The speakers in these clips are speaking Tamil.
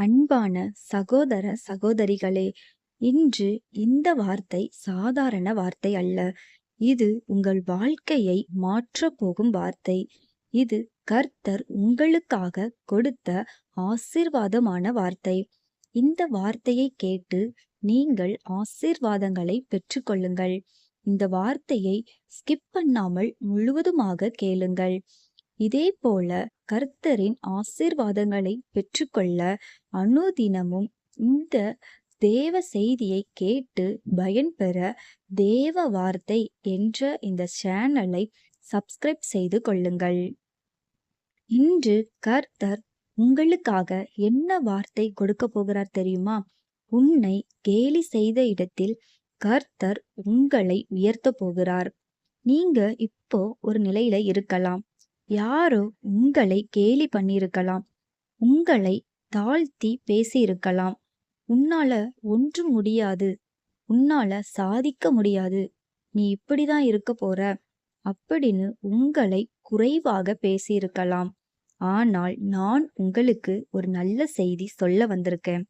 அன்பான சகோதர சகோதரிகளே, இன்று இந்த வார்த்தை சாதாரண வார்த்தை அல்ல. இது உங்கள் வாழ்க்கையை மாற்றப் போகும் வார்த்தை. இது கர்த்தர் உங்களுக்காக கொடுத்த ஆசீர்வாதமான வார்த்தை. இந்த வார்த்தையை கேட்டு நீங்கள் ஆசீர்வாதங்களை பெற்றுக்கொள்ளுங்கள். இந்த வார்த்தையை ஸ்கிப் பண்ணாமல் முழுவதுமாக கேளுங்கள். இதே போல கர்த்தரின் ஆசீர்வாதங்களை பெற்றுக்கொள்ள அனுதினமும் இந்த தேவ செய்தியை கேட்டு பயன்பெற தேவ வார்த்தை என்ற இந்த சேனலை சப்ஸ்கிரைப் செய்து கொள்ளுங்கள். இன்று கர்த்தர் உங்களுக்காக என்ன வார்த்தை கொடுக்க போகிறார் தெரியுமா? உன்னை கேலி செய்த இடத்தில் கர்த்தர் உங்களை உயர்த்த போகிறார். நீங்க இப்போ ஒரு நிலையில இருக்கலாம். யாரோ உங்களை கேலி பண்ணியிருக்கலாம். உங்களை தாழ்த்தி பேசியிருக்கலாம். உன்னால ஒன்றும் முடியாது, உன்னால சாதிக்க முடியாது, நீ இப்படிதான் இருக்க போற அப்படின்னு உங்களை குறைவாக பேசியிருக்கலாம். ஆனால் நான் உங்களுக்கு ஒரு நல்ல செய்தி சொல்ல வந்திருக்கேன்.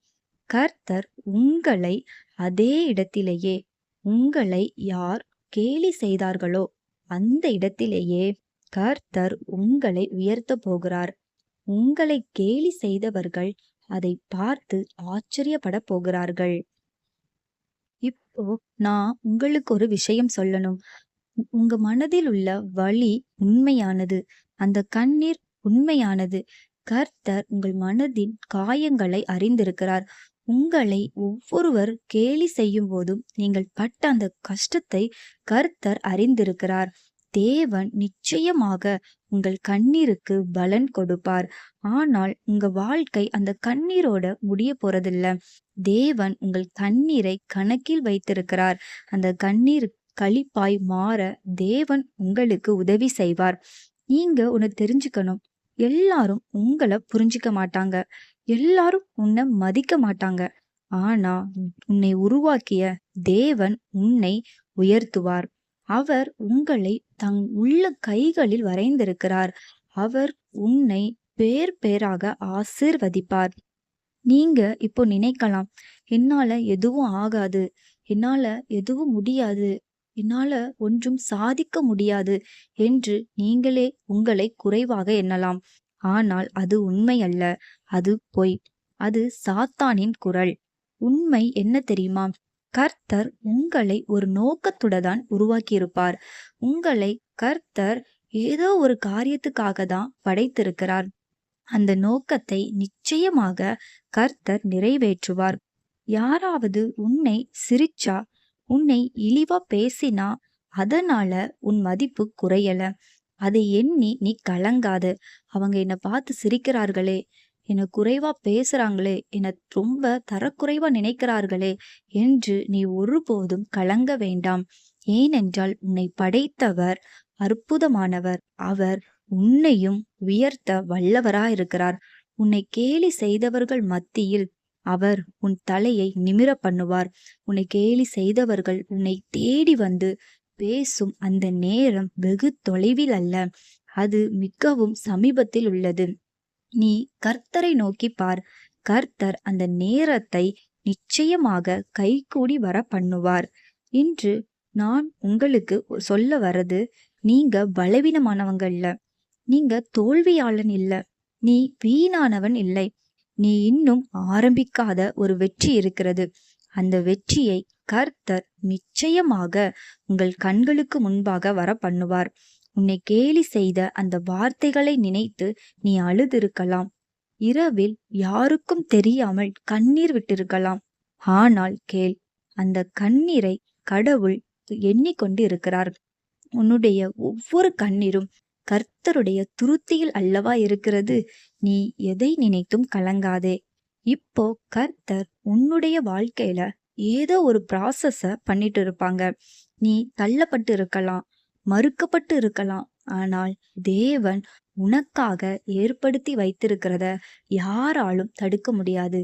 கர்த்தர் உங்களை அதே இடத்திலேயே, உங்களை யார் கேலி செய்தார்களோ அந்த இடத்திலேயே கர்த்தர் உங்களை உயர்த்த போகிறார். உங்களை கேலி செய்தவர்கள் அதை பார்த்து ஆச்சரியப்பட போகிறார்கள். இப்போ நான் உங்களுக்கு ஒரு விஷயம் சொல்லணும். உங்க மனதில் உள்ள வலி உண்மையானது, அந்த கண்ணீர் உண்மையானது. கர்த்தர் உங்கள் மனதின் காயங்களை அறிந்திருக்கிறார். உங்களை ஒவ்வொருவர் கேலி செய்யும் போதும் நீங்கள் பட்ட அந்த கஷ்டத்தை கர்த்தர் அறிந்திருக்கிறார். தேவன் நிச்சயமாக உங்கள் கண்ணீருக்கு பலன் கொடுப்பார். ஆனால் உங்க வாழ்க்கை அந்த கண்ணீரோட முடிய போறதில்ல. தேவன் உங்கள் கண்ணீரை கணக்கில் வைத்திருக்கிறார். அந்த கண்ணீர் களிப்பாய் மாற தேவன் உங்களுக்கு உதவி செய்வார். நீங்க ஒன்னு தெரிஞ்சுக்கணும். எல்லாரும் உங்களை புரிஞ்சுக்க மாட்டாங்க. எல்லாரும் உன்னை மதிக்க மாட்டாங்க. ஆனா உன்னை உருவாக்கிய தேவன் உன்னை உயர்த்துவார். அவர் உங்களை தன் உள்ள கைகளில் வரைந்திருக்கிறார். அவர் உன்னை பேர் பேராக ஆசீர்வதிப்பார். நீங்க இப்போ நினைக்கலாம், என்னால எதுவும் ஆகாது, என்னால எதுவும் முடியாது, என்னால ஒன்றும் சாதிக்க முடியாது என்று நீங்களே உங்களை குறைவாக எண்ணலாம். ஆனால் அது உண்மை அல்ல, அது பொய். அது சாத்தானின் குரல். உண்மை என்ன தெரியுமா? கர்த்தர் உங்களை ஒரு நோக்கத்துடன் உருவாக்கியிருப்பார். உங்களை கர்த்தர் ஏதோ ஒரு காரியத்துக்காக தான் படைத்திருக்கிறார். அந்த நோக்கத்தை நிச்சயமாக கர்த்தர் நிறைவேற்றுவார். யாராவது உன்னை சிரிச்சா, உன்னை இழிவா பேசினா அதனால உன் மதிப்பு குறையல. அதை எண்ணி நீ கலங்காத. அவங்க என்னை பார்த்து சிரிக்கிறார்களே, என்னை குறைவா பேசுறாங்களே, என்னை ரொம்ப தரக்குறைவா நினைக்கிறார்களே என்று நீ ஒருபோதும் கலங்க வேண்டாம். ஏனென்றால் உன்னை படைத்தவர் அற்புதமானவர். அவர் உன்னையும் உயர்த்த வல்லவராயிருக்கிறார். உன்னை கேலி செய்தவர்கள் மத்தியில் அவர் உன் தலையை நிமிர பண்ணுவார். உன்னை கேலி செய்தவர்கள் உன்னை தேடி வந்து பேசும் அந்த நேரம் வெகு தொலைவில் அல்ல, அது மிகவும் சமீபத்தில் உள்ளது. நீ கர்த்தரை நோக்கி பார். கர்த்தர் அந்த நேரத்தை நிச்சயமாக கைகூடி வர பண்ணுவார். இன்று நான் உங்களுக்கு சொல்ல வர்றது, நீங்க பலவீனமானவங்க இல்ல, நீங்க தோல்வியாளன் இல்ல, நீ வீணானவன் இல்லை. நீ இன்னும் ஆரம்பிக்காத ஒரு வெற்றி இருக்கிறது. அந்த வெற்றியை கர்த்தர் நிச்சயமாக உங்கள் கண்களுக்கு முன்பாக வர பண்ணுவார். உன்னை கேலி செய்த அந்த வார்த்தைகளை நினைத்து நீ அழுதிருக்கலாம். இரவில் யாருக்கும் தெரியாமல் கண்ணீர் விட்டிருக்கலாம். ஆனால் கேள், அந்த கண்ணீரை கடவுள் எண்ணிக்கொண்டு இருக்கிறார். உன்னுடைய ஒவ்வொரு கண்ணீரும் கர்த்தருடைய துருத்தியில் அல்லவா இருக்கிறது. நீ எதை நினைத்தும் கலங்காதே. இப்போ கர்த்தர் உன்னுடைய வாழ்க்கையில ஏதோ ஒரு ப்ராசஸ பண்ணிட்டு இருப்பாங்க. நீ தள்ளப்பட்டு இருக்கலாம், மறுக்கப்பட்டு இருக்கலாம். ஆனால் தேவன் உனக்காக ஏற்படுத்தி வைத்திருக்கிறத யாராலும் தடுக்க முடியாது.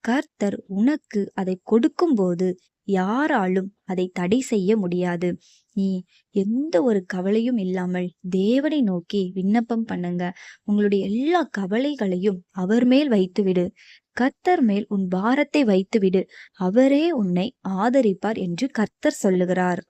கர்த்தர் உனக்கு அதை கொடுக்கும்போது யாராலும் அதை தடை செய்ய முடியாது. நீ எந்த ஒரு கவலையும் இல்லாமல் தேவனை நோக்கி விண்ணப்பம் பண்ணுங்க. உங்களுடைய எல்லா கவலைகளையும் அவர் மேல் வைத்து விடு. கர்த்தர் மேல் உன் பாரத்தை வைத்துவிடு, அவரே உன்னை ஆதரிப்பார் என்று கர்த்தர் சொல்லுகிறார்.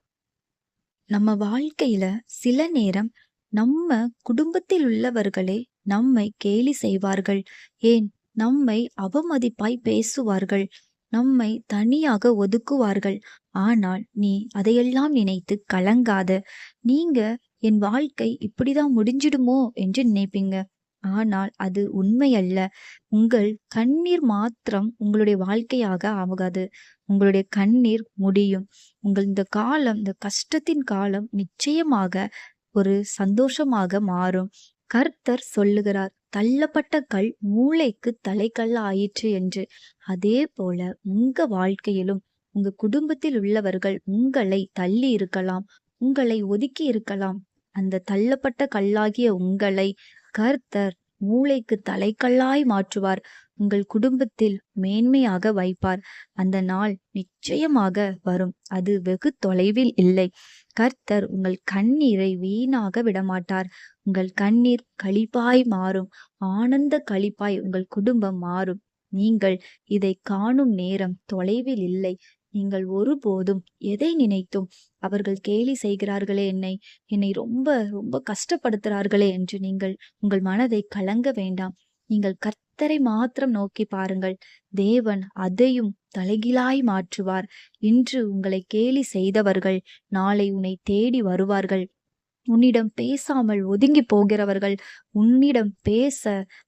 நம்ம வாழ்க்கையில சில நேரம் நம்ம குடும்பத்தில் உள்ளவர்களே நம்மை கேலி செய்வார்கள். ஏன், நம்மை அவமதிப்பாய் பேசுவார்கள், நம்மை தனியாக ஒதுக்குவார்கள். ஆனால் நீ அதையெல்லாம் நினைத்து கலங்காத. நீங்க என் வாழ்க்கை இப்படிதான் முடிஞ்சிடுமோ என்று நினைப்பீங்க. ஆனால் அது உண்மையல்ல. உங்கள் கண்ணீர் மாத்திரம் உங்களுடைய வாழ்க்கையாக ஆகாது. உங்களுடைய கண்ணீர் முடியும். உங்கள் இந்த காலம், இந்த கஷ்டத்தின் காலம் நிச்சயமாக ஒரு சந்தோஷமாக மாறும். கர்த்தர் சொல்லுகிறார், தள்ளப்பட்ட கல் மூளைக்கு தலைக்கல் ஆயிற்று என்று. அதே போல உங்க வாழ்க்கையிலும் உங்க குடும்பத்தில் உள்ளவர்கள் உங்களை தள்ளி இருக்கலாம், உங்களை ஒதுக்கி இருக்கலாம். அந்த தள்ளப்பட்ட கல்லாகிய உங்களை கர்த்தர் மூளைக்கு தலைக்கல்லாய் மாற்றுவார். உங்கள் குடும்பத்தில் மேன்மையாக வைப்பார். அந்த நாள் நிச்சயமாக வரும். அது வெகு தொலைவில் இல்லை. கர்த்தர் உங்கள் கண்ணீரை வீணாக விடமாட்டார். உங்கள் கண்ணீர் களிப்பாய் மாறும். ஆனந்த களிப்பாய் உங்கள் குடும்பம் மாறும். நீங்கள் இதை காணும் நேரம் தொலைவில் இல்லை. நீங்கள் ஒருபோதும் எதை நினைத்தும் அவர்கள் கேலி செய்கிறார்களே, என்னை ரொம்ப ரொம்ப கஷ்டப்படுத்துகிறார்களே என்று நீங்கள் உங்கள் மனதை கலங்க வேண்டாம். நீங்கள் கர்த்தரை மாத்திரம் நோக்கி பாருங்கள். தேவன் அதையும் தலைகீழாய் மாற்றுவார். இன்று உங்களை கேலி செய்தவர்கள் நாளை உன்னை தேடி வருவார்கள். உன்னிடம் பேசாமல் ஒதுங்கி போகிறவர்கள் உன்னிடம் பேச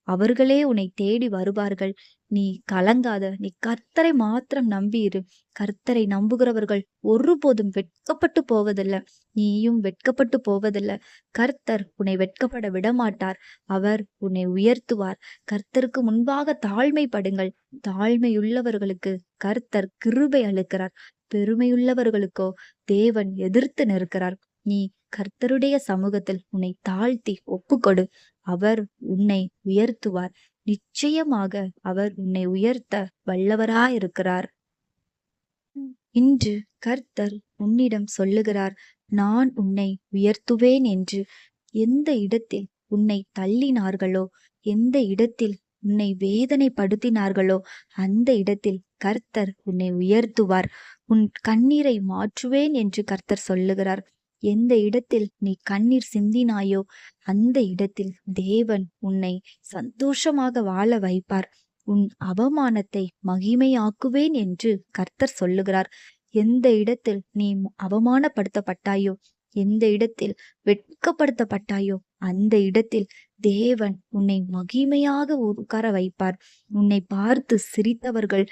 அவர்களே உன்னை தேடி வருவார்கள். நீ கலங்காத. நீ கர்த்தரை மாத்திரம் நம்பியிரு. கர்த்தரை நம்புகிறவர்கள் ஒருபோதும் வெட்கப்பட்டு போவதில்லை. நீயும் வெட்கப்பட்டு போவதில்லை. கர்த்தர் உன்னை வெட்கப்பட விடமாட்டார். அவர் உன்னை உயர்த்துவார். கர்த்தருக்கு முன்பாக தாழ்மைப்படுங்கள். தாழ்மையுள்ளவர்களுக்கு கர்த்தர் கிருபை அளிக்கிறார். பெருமையுள்ளவர்களுக்கோ தேவன் எதிர்த்து நிற்கிறார். நீ கர்த்தருடைய சமூகத்தில் உன்னை தாழ்த்தி ஒப்புக்கொடு. அவர் உன்னை உயர்த்துவார். நிச்சயமாக அவர் உன்னை உயர்த்த வல்லவராயிருக்கிறார். இன்று கர்த்தர் உன்னிடம் சொல்லுகிறார், நான் உன்னை உயர்த்துவேன் என்று. எந்த இடத்தில் உன்னை தள்ளினார்களோ, எந்த இடத்தில் உன்னை வேதனைப்படுத்தினார்களோ அந்த இடத்தில் கர்த்தர் உன்னை உயர்த்துவார். உன் கண்ணீரை மாற்றுவேன் என்று கர்த்தர் சொல்லுகிறார். எந்த இடத்தில் நீ கண்ணீர் சிந்தினாயோ அந்த இடத்தில் தேவன் உன்னை சந்தோஷமாக வாழ வைப்பார். உன் அவமானத்தை மகிமையாக்குவேன் என்று கர்த்தர் சொல்லுகிறார். எந்த இடத்தில் நீ அவமானப்படுத்தப்பட்டாயோ, எந்த இடத்தில் வெட்கப்படுத்தப்பட்டாயோ அந்த இடத்தில் தேவன் உன்னை மகிமையாக உட்கார வைப்பார். உன்னை பார்த்து சிரித்தவர்கள்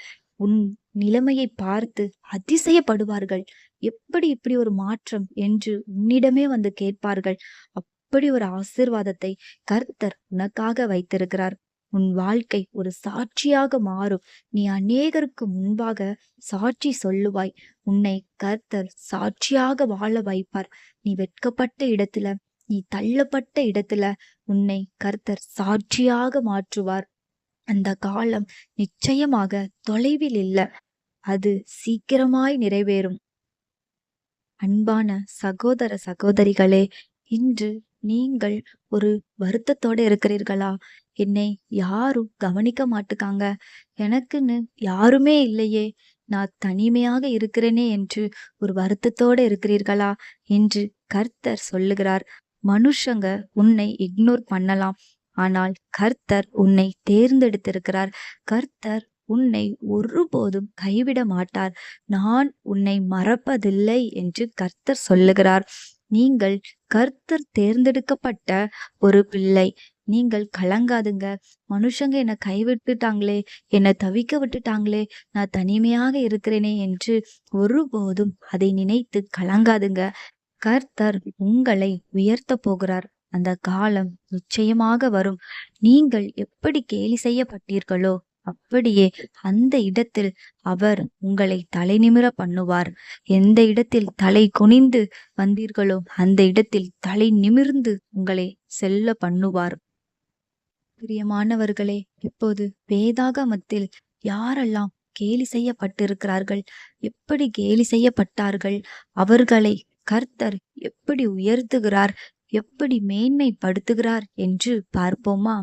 உன் நிலைமையை பார்த்து அதிசயப்படுவார்கள். எப்படி இப்படி ஒரு மாற்றம் என்று உன்னிடமே வந்து கேட்பார்கள். அப்படி ஒரு ஆசீர்வாதத்தை கர்த்தர் உனக்காக வைத்திருக்கிறார். உன் வாழ்க்கை ஒரு சாட்சியாக மாறும். நீ அநேகருக்கு முன்பாக சாட்சி சொல்லுவாய். உன்னை கர்த்தர் சாட்சியாக வாழ வைப்பார். நீ வெட்கப்பட்ட இடத்துல, நீ தள்ளப்பட்ட இடத்துல உன்னை கர்த்தர் சாட்சியாக மாற்றுவார். அந்த காலம் நிச்சயமாக தொலைவில் இல்லை. அது சீக்கிரமாய் நிறைவேறும். அன்பான சகோதர சகோதரிகளே, இன்று நீங்கள் ஒரு வருத்தத்தோட இருக்கிறீர்களா? என்னை யாரும் கவனிக்க மாட்டுக்காங்க, எனக்குன்னு யாருமே இல்லையே, நான் தனிமையாக இருக்கிறேனே என்று ஒரு வருத்தத்தோட இருக்கிறீர்களா என்று கர்த்தர் சொல்லுகிறார். மனுஷங்க உன்னை இக்னோர் பண்ணலாம், ஆனால் கர்த்தர் உன்னை தேர்ந்தெடுத்திருக்கிறார். கர்த்தர் உன்னை ஒருபோதும் கைவிட மாட்டார். நான் உன்னை மறப்பதில்லை என்று கர்த்தர் சொல்லுகிறார். நீங்கள் கர்த்தர் தேர்ந்தெடுக்கப்பட்ட ஒரு பிள்ளை. நீங்கள் கலங்காதுங்க. மனுஷங்க என்னை கைவிட்டுட்டாங்களே, என்னை தவிக்க விட்டுட்டாங்களே, நான் தனிமையாக இருக்கிறேனே என்று ஒருபோதும் அதை நினைத்து கலங்காதுங்க. கர்த்தர் உங்களை உயர்த்த போகிறார். அந்த காலம் நிச்சயமாக வரும். நீங்கள் எப்படி கேலி செய்யப்பட்டீர்களோ அப்படியே அந்த இடத்தில் அவர் உங்களை தலை நிமிர பண்ணுவார். எந்த இடத்தில் தலை குனிந்து வந்தீர்களோ அந்த இடத்தில் தலை நிமிர்ந்து உங்களை செல்ல பண்ணுவார். பிரியமானவர்களே, இப்போது வேதாகமத்தில் யாரெல்லாம் கேலி செய்யப்பட்டிருக்கிறார்கள், எப்படி கேலி செய்யப்பட்டார்கள், அவர்களை கர்த்தர் எப்படி உயர்த்துகிறார், எப்படி மேன்மைப்படுத்துகிறார் என்று பார்ப்போமா?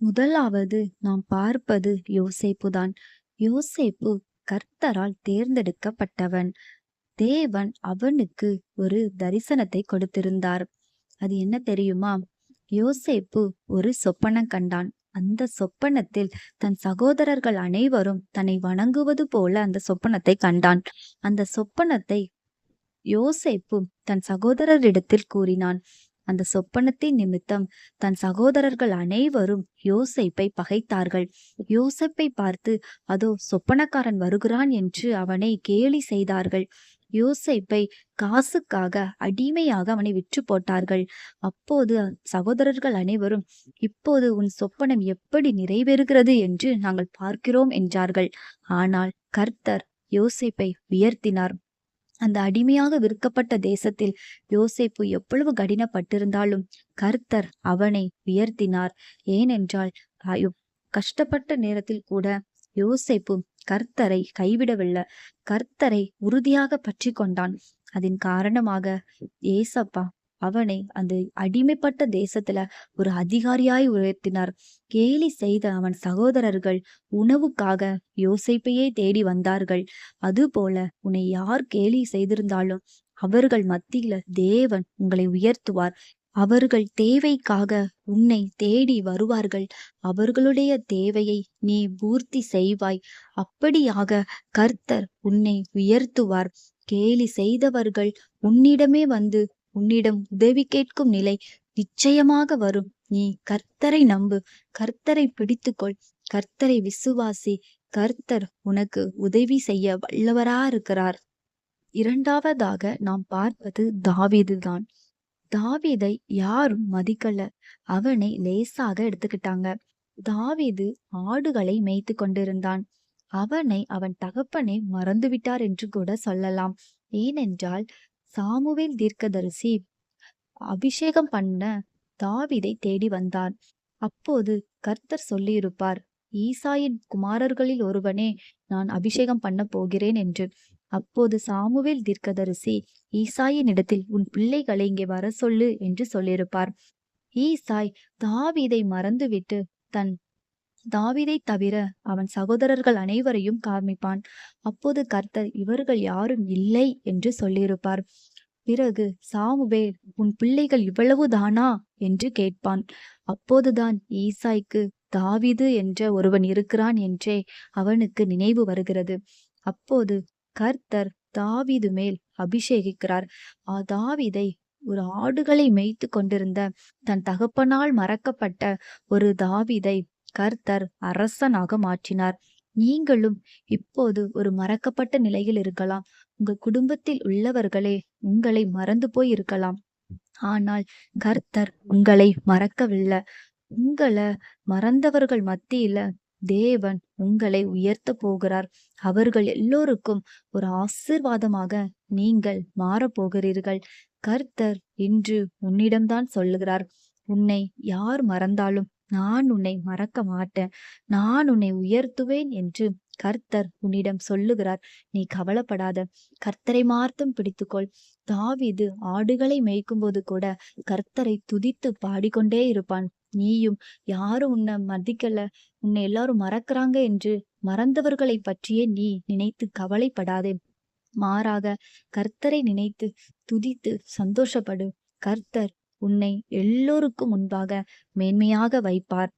முதலாவது நாம் பார்ப்பது யோசேப்புதான். யோசேப்பு கர்த்தரால் தேர்ந்தெடுக்கப்பட்டவன். தேவன் அவனுக்கு ஒரு தரிசனத்தை கொடுத்திருந்தார். அது என்ன தெரியுமா? யோசேப்பு ஒரு சொப்பனம் கண்டான். அந்த சொப்பனத்தில் தன் சகோதரர்கள் அனைவரும் தன்னை வணங்குவது போல அந்த சொப்பனத்தை கண்டான். அந்த சொப்பனத்தை யோசேப்பு தன் சகோதரரிடத்தில் கூறினான். அந்த சொப்பனத்தின் நிமித்தம் தன் சகோதரர்கள் அனைவரும் யோசேப்பை பகைத்தார்கள். யோசேப்பை பார்த்து, அதோ சொப்பனக்காரன் வருகிறான் என்று அவனை கேலி செய்தார்கள். யோசேப்பை காசுக்காக அடிமையாக அவனை விற்று போட்டார்கள். அப்போது சகோதரர்கள் அனைவரும், இப்போது உன் சொப்பனம் எப்படி நிறைவேறுகிறது என்று நாங்கள் பார்க்கிறோம் என்றார்கள். ஆனால் கர்த்தர் யோசேப்பை உயர்த்தினார். அந்த அடிமையாக விற்கப்பட்ட தேசத்தில் யோசேப்பு எவ்வளவு கடினப்பட்டிருந்தாலும் கர்த்தர் அவனை உயர்த்தினார். ஏனென்றால் கஷ்டப்பட்ட நேரத்தில் கூட யோசேப்பு கர்த்தரை கைவிடவில்லை. கர்த்தரை உறுதியாக பற்றி கொண்டான். அதன் காரணமாக ஏசப்பா அவனை அந்த அடிமைப்பட்ட தேசத்துல ஒரு அதிகாரியாய் உயர்த்தினார். கேலி செய்த அவன் சகோதரர்கள் உணவுக்காக யோசேப்பையே தேடி வந்தார்கள். அதுபோல உன்னை யார் கேலி செய்திருந்தாலும் அவர்கள் மத்தியில தேவன் உங்களை உயர்த்துவார். அவர்கள் தேவைக்காக உன்னை தேடி வருவார்கள். அவர்களுடைய தேவையை நீ பூர்த்தி செய்வாய். அப்படியாக கர்த்தர் உன்னை உயர்த்துவார். கேலி செய்தவர்கள் உன்னிடமே வந்து உன்னிடம் உதவி கேட்கும் நிலை நிச்சயமாக வரும். நீ கர்த்தரை நம்பு, கர்த்தரை பிடித்துக்கொள், கர்த்தரை விசுவாசி. கர்த்தர் உனக்கு உதவி செய்ய வல்லவரா இருக்கிறார். இரண்டாவதாக நாம் பார்ப்பது தாவீதுதான். தாவீதை யாரும் மதிக்கல. அவனை லேசாக எடுத்துக்கிட்டாங்க. தாவீது ஆடுகளை மேய்த்து கொண்டிருந்தான். அவனை அவன் தகப்பனை மறந்துவிட்டார் என்று கூட சொல்லலாம். ஏனென்றால் சாமுவேல் தீர்க்கதரிசி அபிஷேகம் பண்ண தாவீதை தேடி வந்தான். அப்போது கர்த்தர் சொல்லியிருப்பார், ஈசாயின் குமாரர்களில் ஒருவனே நான் அபிஷேகம் பண்ண போகிறேன் என்று. அப்போது சாமுவேல் தீர்க்கதரிசி ஈசாயின் இடத்தில் உன் பிள்ளைகளை இங்கே வர சொல்லு என்று சொல்லியிருப்பார். ஈசாய் தாவீதை மறந்துவிட்டு தாவீதை தவிர அவன் சகோதரர்கள் அனைவரையும் காமிப்பான். அப்போது கர்த்தர் இவர்கள் யாரும் இல்லை என்று சொல்லியிருப்பார். பிறகு சாமுவேல் உன் பிள்ளைகள் இவ்வளவு தானா என்று கேட்பான். அப்போதுதான் ஈசாய்க்கு தாவீது என்ற ஒருவன் இருக்கிறான் என்றே அவனுக்கு நினைவு வருகிறது. அப்போது கர்த்தர் தாவீது மேல் அபிஷேகிக்கிறார். தாவீதை ஒரு ஆடுகளை மேய்த்து கொண்டிருந்த தன் தகப்பனால் மறக்கப்பட்ட ஒரு தாவீதை கர்த்தர் அரசனாக மாற்றினார். நீங்களும் இப்போது ஒரு மறக்கப்பட்ட நிலையில் இருக்கலாம். உங்க குடும்பத்தில் உள்ளவர்களே உங்களை மறந்து போய் இருக்கலாம். ஆனால் கர்த்தர் உங்களை மறக்கவில்லை. உங்களை மறந்தவர்கள் மத்தியில தேவன் உங்களை உயர்த்த போகிறார். அவர்கள் எல்லோருக்கும் ஒரு ஆசீர்வாதமாக நீங்கள் மாறப்போகிறீர்கள். கர்த்தர் இன்று உன்னிடம்தான் சொல்லுகிறார், உன்னை யார் மறந்தாலும் நான் உன்னை மறக்க மாட்டேன், நான் உன்னை உயர்த்துவேன் என்று கர்த்தர் உன்னிடம் சொல்லுகிறார். நீ கவலைப்படாத, கர்த்தரை மார்த்தம் பிடித்துக்கொள். தாவீது ஆடுகளை மேய்க்கும்போது கூட கர்த்தரை துதித்து பாடிக்கொண்டே இருப்பான். நீயும் யாரும் உன்னை மதிக்கல, உன்னை எல்லாரும் மறக்கிறாங்க என்று மறந்தவர்களை பற்றியே நீ நினைத்து கவலைப்படாதே. மாறாக கர்த்தரை நினைத்து துதித்து சந்தோஷப்படு. கர்த்தர் உன்னை எல்லோருக்கும் முன்பாக மேன்மையாக வைப்பார்.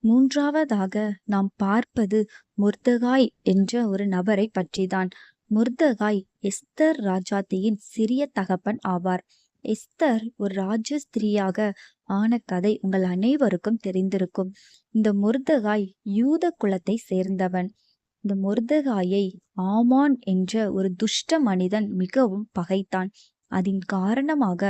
மூன்றாவதாக நாம் பார்ப்பது மொர்தெகாய் என்ற ஒரு நபரை பற்றிதான். மொர்தெகாய் எஸ்தர் ராஜாத்தியின் சிறிய தகப்பன் ஆவார். எஸ்தர் ஒரு ராஜ ஸ்திரீயாக ஆன கதை உங்கள் அனைவருக்கும் தெரிந்திருக்கும். இந்த மொர்தெகாய் யூத குலத்தை சேர்ந்தவன். இந்த மொர்தெகாயை ஆமான் என்ற ஒரு துஷ்ட மனிதன் மிகவும் பகைத்தான். அதன் காரணமாக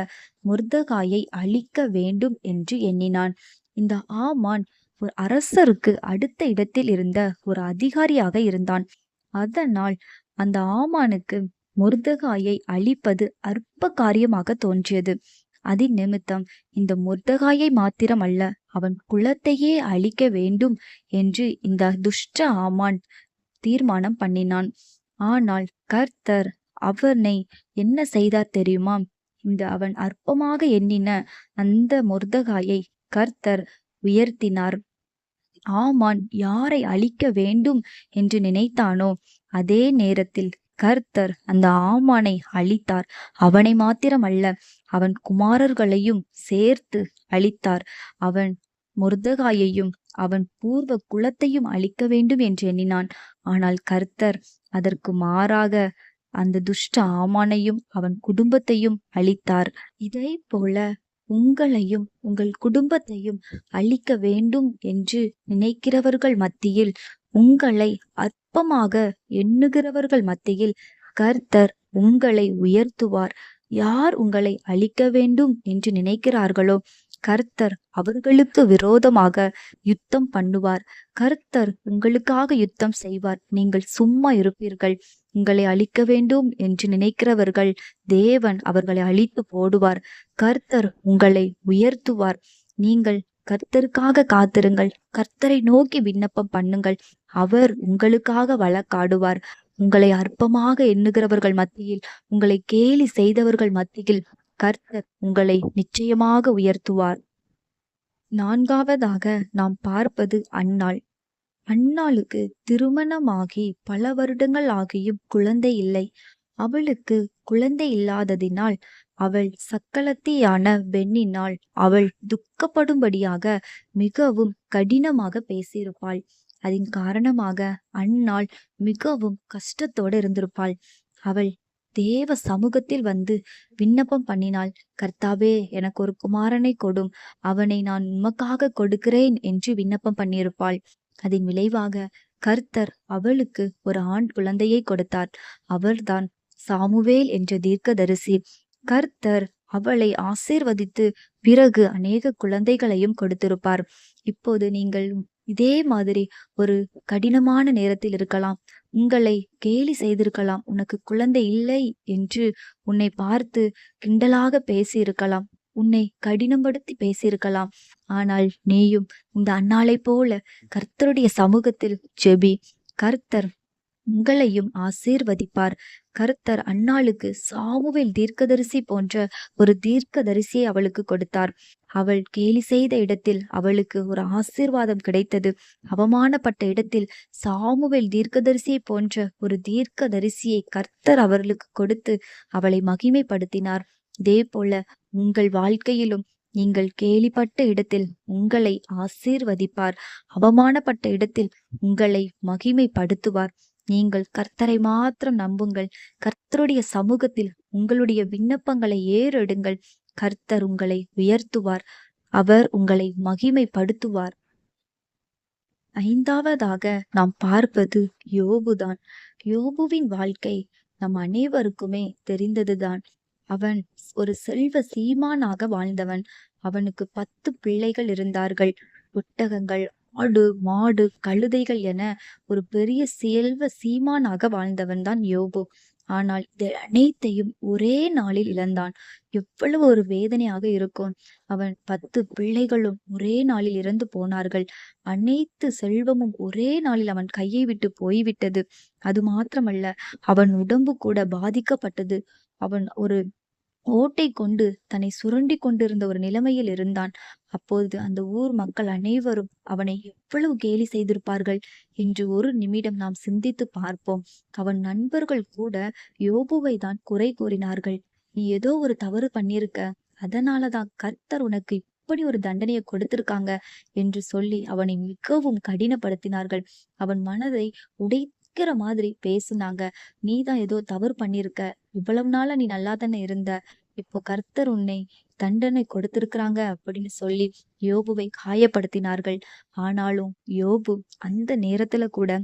மொர்தெகாயை அழிக்க வேண்டும் என்று எண்ணினான். இந்த ஆமான் ஒரு அரசருக்கு அடுத்த இடத்தில் இருந்த ஒரு அதிகாரியாக இருந்தான். அதனால் அந்த ஆமானுக்கு மொர்தெகாயை அழிப்பது அற்ப காரியமாக தோன்றியது. அதன் நிமித்தம் இந்த மொர்தெகாயை மாத்திரம் அல்ல, அவன் குலத்தையே அழிக்க வேண்டும் என்று இந்த துஷ்ட ஆமான் தீர்மானம் பண்ணினான். ஆனால் கர்த்தர் அவனை என்ன செய்தார் தெரியுமா? அவன் அற்பமாக எண்ணின அந்த மொர்தெகாயை கர்த்தர் உயர்த்தினார். ஆமான் யாரை அழிக்க வேண்டும் என்று நினைத்தானோ அதே நேரத்தில் கர்த்தர் அந்த ஆமானை அழித்தார். அவனை மாத்திரமல்ல, அவன் குமாரர்களையும் சேர்த்து அழித்தார். அவன் மொர்தெகாயையும் அவன் பூர்வ குலத்தையும் அழிக்க வேண்டும் என்று எண்ணினான். ஆனால் கர்த்தர் அதற்கு மாறாக அந்த துஷ்ட ஆமானையும் அவன் குடும்பத்தையும் அழித்தார். இதை போல உங்களையும் உங்கள் குடும்பத்தையும் அழிக்க வேண்டும் என்று நினைக்கிறவர்கள் மத்தியில், உங்களை அற்பமாக எண்ணுகிறவர்கள் மத்தியில் கர்த்தர் உங்களை உயர்த்துவார். யார் உங்களை அழிக்க வேண்டும் என்று நினைக்கிறார்களோ கர்த்தர் அவர்களுக்கு விரோதமாக யுத்தம் பண்ணுவார். கர்த்தர் உங்களுக்காக யுத்தம் செய்வார். நீங்கள் சும்மா இருப்பீர்கள். உங்களை அழிக்க வேண்டும் என்று நினைக்கிறவர்கள் தேவன் அவர்களை அழித்து போடுவார். கர்த்தர் உங்களை உயர்த்துவார். நீங்கள் கர்த்தருக்காக காத்திருங்கள். கர்த்தரை நோக்கி விண்ணப்பம் பண்ணுங்கள். அவர் உங்களுக்காக வழக்காடுவார். உங்களை அற்பமாக எண்ணுகிறவர்கள் மத்தியில், உங்களை கேலி செய்தவர்கள் மத்தியில் கர்த்தர் உங்களை நிச்சயமாக உயர்த்துவார். நான்காவதாக நாம் பார்ப்பது அன்னாள். அன்னாளுக்கு திருமணமாகி பல வருடங்கள் ஆகியும் குழந்தை இல்லை. அவளுக்கு குழந்தை இல்லாததினால் அவள் சக்களத்தியான பெண்ணினால் அவள் துக்கப்படும்படியாக மிகவும் கடினமாக பேசியிருப்பாள். அதன் காரணமாக அன்னாள் மிகவும் கஷ்டத்தோடு இருந்திருப்பாள். அவள் தேவ சமூகத்தில் வந்து விண்ணப்பம் பண்ணினாள். கர்த்தாவே, எனக்கு ஒரு குமாரனை கொடும், அவனை நான் உமக்காக கொடுக்கிறேன் என்று விண்ணப்பம் பண்ணியிருப்பாள். அதன் விளைவாக கர்த்தர் அவளுக்கு ஒரு ஆண் குழந்தையை கொடுத்தார். அவர்தான் சாமுவேல் என்ற தீர்க்கதரிசி. கர்த்தர் அவளை ஆசீர்வதித்து பிறகு அநேக குழந்தைகளையும் கொடுத்திருப்பார். இப்போது நீங்கள் இதே மாதிரி ஒரு கடினமான நேரத்தில் இருக்கலாம். உங்களை கேலி செய்திருக்கலாம். உனக்கு குழந்தை இல்லை என்று உன்னை பார்த்து கிண்டலாக பேசியிருக்கலாம். உன்னை கடினப்படுத்தி பேசியிருக்கலாம். ஆனால் நீயும் இந்த அன்னாளை போல கர்த்தருடைய சமூகத்தில் ஜெபி. கர்த்தர் உங்களையும் ஆசீர்வதிப்பார். கர்த்தர் அன்னாளுக்கு சாமுவேல் தீர்க்கதரிசி போன்ற ஒரு தீர்க்கதரிசியை அவளுக்கு கொடுத்தார். அவள் கேலி செய்த இடத்தில் அவளுக்கு ஒரு ஆசீர்வாதம் கிடைத்தது. அவமானப்பட்ட இடத்தில் சாமுவேல் தீர்க்கதரிசியை போன்ற ஒரு தீர்க்கதரிசியை கர்த்தர் அவர்களுக்கு கொடுத்து அவளை மகிமைப்படுத்தினார். இதே போல உங்கள் வாழ்க்கையிலும் நீங்கள் கேலிப்பட்ட இடத்தில் உங்களை ஆசீர்வதிப்பார். அவமானப்பட்ட இடத்தில் உங்களை மகிமைப்படுத்துவார். நீங்கள் கர்த்தரை மாத்திரம் நம்புங்கள். கர்த்தருடைய சமூகத்தில் உங்களுடைய விண்ணப்பங்களை ஏறெடுங்கள். கர்த்தர் உங்களை உயர்த்துவார். அவர் உங்களை மகிமைப்படுத்துவார். ஐந்தாவதாக நாம் பார்ப்பது யோபுதான். யோபுவின் வாழ்க்கை நம் அனைவருக்குமே தெரிந்ததுதான். அவன் ஒரு செல்வ சீமானாக வாழ்ந்தவன். அவனுக்கு 10 பிள்ளைகள் இருந்தார்கள். ஒட்டகங்கள், ஆடு, மாடு, கழுதைகள் என ஒரு பெரிய செல்வ சீமானாக வாழ்ந்தவன் தான் யோபு. ஆனால் இது அனைத்தையும் ஒரே நாளில் இழந்தான். எவ்வளவு ஒரு வேதனையாக இருக்கும். அவன் 10 பிள்ளைகளும் ஒரே நாளில் இறந்து போனார்கள். அனைத்து செல்வமும் ஒரே நாளில் அவன் கையை விட்டு போய்விட்டது. அது மாத்திரமல்ல, அவன் உடம்பு கூட பாதிக்கப்பட்டது. அவன் ஒரு ஓட்டை கொண்டு தன்னை சுரண்டி கொண்டிருந்த ஒரு நிலைமையில் இருந்தான். அப்போது அந்த ஊர் மக்கள் அனைவரும் அவனை எவ்வளவு கேலி செய்திருப்பார்கள் என்று ஒரு நிமிடம் நாம் சிந்தித்து பார்ப்போம். அவன் நண்பர்கள் கூட யோபுவை தான் குறை கூறினார்கள். நீ ஏதோ ஒரு தவறு பண்ணியிருக்க, அதனாலதான் கர்த்தர் உனக்கு இப்படி ஒரு தண்டனையை கொடுத்திருக்காங்க என்று சொல்லி அவனை மிகவும் கடினப்படுத்தினார்கள். அவன் மனதை உடைக்கிற மாதிரி பேசுனாங்க. நீதான் ஏதோ தவறு பண்ணியிருக்க, இவ்வளவு நாளா நீ நல்லா தானே இருந்த, இப்போ கர்த்தர் உன்னை தண்டனை கொடுத்திருக்கிறாங்க அப்படின்னு சொல்லி யோபுவை காயப்படுத்தினார்கள். ஆனாலும் யோபு அந்த நேரத்துல கூட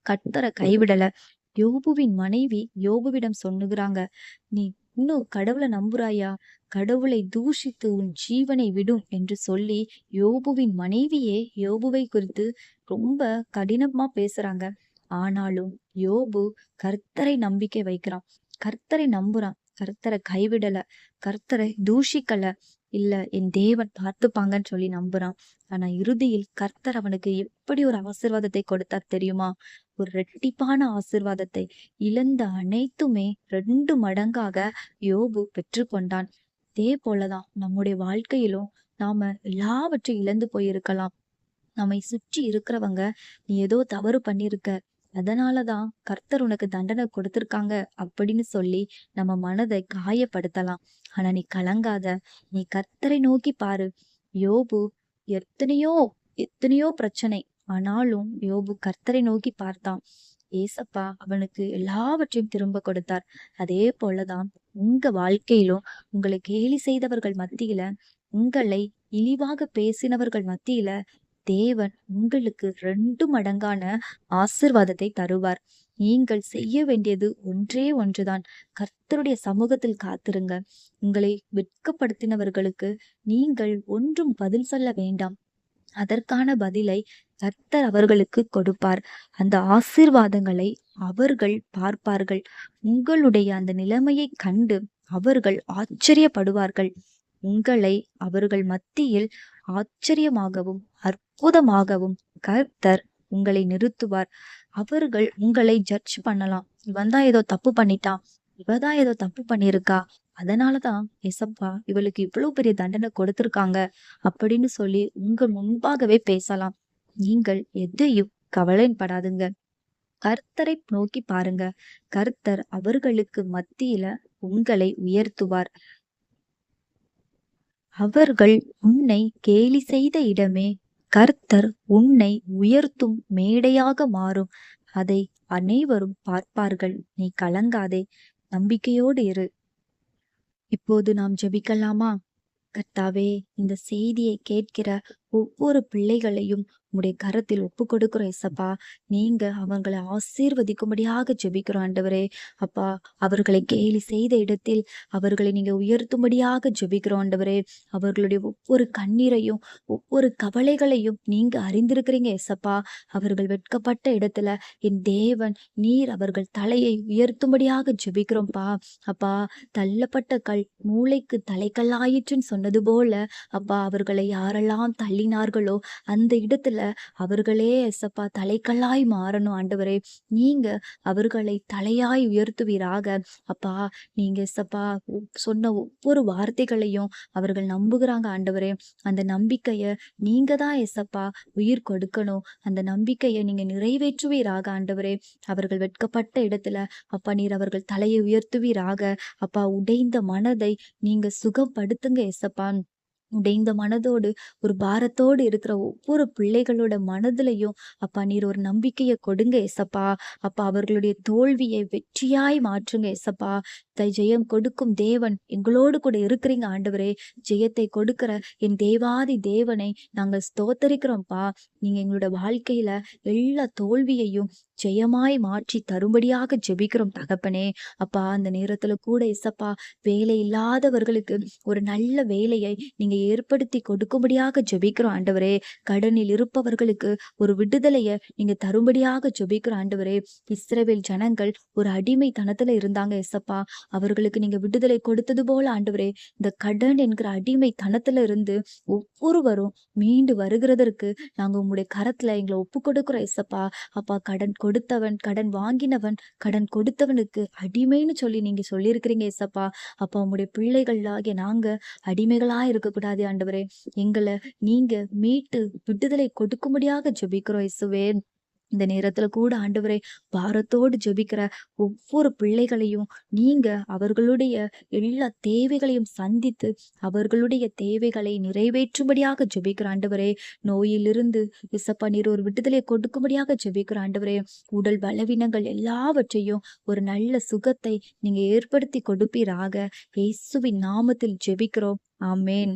கர்த்தரை கைவிடல. யோபுவின் மனைவி யோபுவிடம் சொன்னுகிறாங்க, நீ இன்னும் கடவுளை நம்புறாயா? கடவுளை தூஷித்து உன் ஜீவனை விடும் என்று சொல்லி யோபுவின் மனைவியே யோபுவை குறித்து ரொம்ப கடினமா பேசுறாங்க. ஆனாலும் யோபு கர்த்தரை நம்பிக்கை வைக்கிறான். கர்த்தரை நம்புறான். கர்த்தரை கைவிடல. கர்த்தரை தூஷிக்கல. இல்ல, என் தேவன் பார்த்துப்பாங்கன்னு சொல்லி நம்புறான். ஆனா இறுதியில் கர்த்தர் அவனுக்கு எப்படி ஒரு ஆசீர்வாதத்தை கொடுத்தார் தெரியுமா? ஒரு ரெட்டிப்பான ஆசீர்வாதத்தை. இழந்த அனைத்துமே 2 மடங்காக யோபு பெற்றுக்கொண்டான். இதே போலதான் நம்முடைய வாழ்க்கையிலும் நாம எல்லாவற்றையும் இழந்து போயிருக்கலாம். நம்மை சுற்றி இருக்கிறவங்க நீ ஏதோ தவறு பண்ணிருக்க, அதனாலதான் கர்த்தர் உனக்கு தண்டனை கொடுத்திருக்காங்க அப்படின்னு சொல்லி நம்ம மனதை காயப்படுத்தலாம். ஆனா நீ கலங்காத, நீ கர்த்தரை நோக்கி பாரு. யோபு எத்தனையோ எத்தனையோ பிரச்சனை, ஆனாலும் யோபு கர்த்தரை நோக்கி பார்த்தான். ஏசப்பா அவனுக்கு எல்லாவற்றையும் திரும்ப கொடுத்தார். அதே போலதான் உங்க வாழ்க்கையிலும் உங்களை கேலி செய்தவர்கள் மத்தியில, உங்களை இழிவாக பேசினவர்கள் மத்தியில தேவன் உங்களுக்கு 2 மடங்கான ஆசீர்வாதத்தை தருவார். நீங்கள் செய்ய வேண்டியது ஒன்றே ஒன்றுதான். கர்த்தருடைய சமூகத்தில் காத்திருங்க. உங்களை வெட்கப்படுத்தினவர்களுக்கு நீங்கள் ஒன்றும் பதில் சொல்ல வேண்டாம். அதற்கான பதிலை கர்த்தர் அவர்களுக்கு கொடுப்பார். அந்த ஆசீர்வாதங்களை அவர்கள் பார்ப்பார்கள். உங்களுடைய அந்த நிலைமையை கண்டு அவர்கள் ஆச்சரியப்படுவார்கள். உங்களை அவர்கள் மத்தியில் ஆச்சரியமாகவும் அற்புதமாகவும் கர்த்தர் உங்களை நிறுத்துவார். அவர்கள் உங்களை ஜட்ஜ் பண்ணலாம். இவன் தான் ஏதோ தப்பு பண்ணிட்டான், இவதான் ஏதோ தப்பு பண்ணிருக்கா, அதனாலதான் ஏசப்பா இவளுக்கு இவ்வளவு பெரிய தண்டனை கொடுத்திருக்காங்க அப்படின்னு சொல்லி உங்க முன்பாகவே பேசலாம். நீங்கள் எதையும் கவலைப்படாதுங்க. கர்த்தரை நோக்கி பாருங்க. கர்த்தர் அவர்களுக்கு மத்தியில உங்களை உயர்த்துவார். அவர்கள் உன்னை கேலி செய்த இடமே கர்த்தர் உன்னை உயர்த்தும் மேடையாக மாறும். அதை அனைவரும் பார்ப்பார்கள். நீ கலங்காதே, நம்பிக்கையோடு இரு. இப்போது நாம் ஜெபிக்கலாமா? கர்த்தாவே, இந்த செய்தியை கேட்கிற ஒவ்வொரு பிள்ளைகளையும் உம்முடைய கரத்தில் ஒப்பு கொடுக்கிறோம் ஏசப்பா. நீங்க அவங்களை ஆசீர்வதிக்கும்படியாக ஜெபிக்கிறோம் ஆண்டவரே. அப்பா, அவர்களை கேலி செய்த இடத்தில் அவர்களை நீங்க உயர்த்தும்படியாக ஜெபிக்கிறோம் ஆண்டவரே. அவர்களுடைய ஒவ்வொரு கண்ணீரையும் ஒவ்வொரு கவலைகளையும் நீங்க அறிந்திருக்கிறீங்க ஏசப்பா. அவர்கள் வெட்கப்பட்ட இடத்துல என் தேவன் நீர் அவர்கள் தலையை உயர்த்தும்படியாக ஜெபிக்கிறோம்ப்பா. அப்பா, தள்ளப்பட்ட கல் மூளைக்கு தலைக்கல்லாயிற்றுன்னு சொன்னது போல அப்பா, அவர்களை யாரெல்லாம் தள்ளினார்களோ அந்த இடத்துல அவர்களே எசப்பா தலைக்கல்லாய் மாறணும் ஆண்டவரே. நீங்க அவர்களை தலையாய் உயர்த்துவீராக. அப்பா, நீங்க எசப்பா சொன்ன ஒவ்வொரு வார்த்தைகளையும் அவர்கள் நம்புகிறாங்க ஆண்டவரே. அந்த நம்பிக்கைய நீங்க தான் எசப்பா உயிர் கொடுக்கணும். அந்த நம்பிக்கையை நீங்க நிறைவேற்றுவீராக ஆண்டவரே. அவர்கள் வெட்கப்பட்ட இடத்துல அப்பா நீர் அவர்கள் தலையை உயர்த்துவீராக. அப்பா, உடைந்த மனதை நீங்க சுகப்படுத்துங்க எசப்பா. உடைந்த மனதோடு ஒரு பாரத்தோடு இருக்கிற ஒவ்வொரு பிள்ளைகளோட மனதிலையும் அப்பா நீர் ஒரு நம்பிக்கையை கொடுங்க ஏசப்பா. அப்பா, அவர்களுடைய தோல்வியை வெற்றியாய் மாற்றுங்க ஏசப்பா. ஜெயம் கொடுக்கும் தேவன் எங்களோடு கூட இருக்கிறீங்க ஆண்டவரே. ஜெயத்தை கொடுக்கிற என் தேவாதி தேவனை நாங்கள் ஸ்தோத்தரிக்கிறோம்ப்பா. நீங்க எங்களோட வாழ்க்கையில எல்லா தோல்வியையும் ஜெயமாய் மாற்றி தரும்படியாக ஜெபிக்கிறோம் தகப்பனே. அப்பா, அந்த நேரத்துல கூட இசப்பா வேலை இல்லாதவர்களுக்கு ஒரு நல்ல வேலையை நீங்க ஏற்படுத்தி கொடுக்கும்படியாக ஜெபிக்கிறோம் ஆண்டவரே. கடனில் இருப்பவர்களுக்கு ஒரு விடுதலையை நீங்க தரும்படியாக ஜெபிக்கிறோம் ஆண்டவரே. இஸ்ரவேல் ஜனங்கள் ஒரு அடிமைத்தனத்துல இருந்தாங்க இசப்பா. அவர்களுக்கு நீங்க விடுதலை கொடுத்தது போல ஆண்டவரே, இந்த கடன் என்கிற அடிமைத்தனத்துல இருந்து ஒவ்வொருவரும் மீண்டு வருகிறதற்கு நாங்க உங்களுடைய கரத்துல எங்களை ஒப்பு கொடுக்கிறோம் இசப்பா. அப்பா, கடன் கொடுத்தவன் கடன் வாங்கினவன் கடன் கொடுத்தவனுக்கு அடிமைன்னு சொல்லி நீங்க சொல்லியிருக்கிறீங்க இசப்பா. அப்பா, உங்களுடைய பிள்ளைகளாகிய நாங்க அடிமைகளா இருக்கக்கூடாது ஆண்டவரே. எங்களை நீங்க மீட்டு விடுதலை கொடுக்கும்படியாக ஜெபிக்கிறோம் இயேசுவே. இந்த நேரத்துல கூட ஆண்டவரே, பாரத்தோடு ஜெபிக்கிற ஒவ்வொரு பிள்ளைகளையும் நீங்க அவர்களுடைய எல்லா தேவைகளையும் சந்தித்து அவர்களுடைய தேவைகளை நிறைவேற்றும்படியாக ஜெபிக்கிற ஆண்டவரே. நோயிலிருந்து இசப்பா நீர் ஒரு விடுதலை கொடுக்கும்படியாக ஜெபிக்கிற ஆண்டவரே. உடல் பலவீனங்கள் எல்லாவற்றையும் ஒரு நல்ல சுகத்தை நீங்க ஏற்படுத்தி கொடுப்பீராக. இயேசுவின் நாமத்தில் ஜெபிக்கிறோம். ஆமேன்.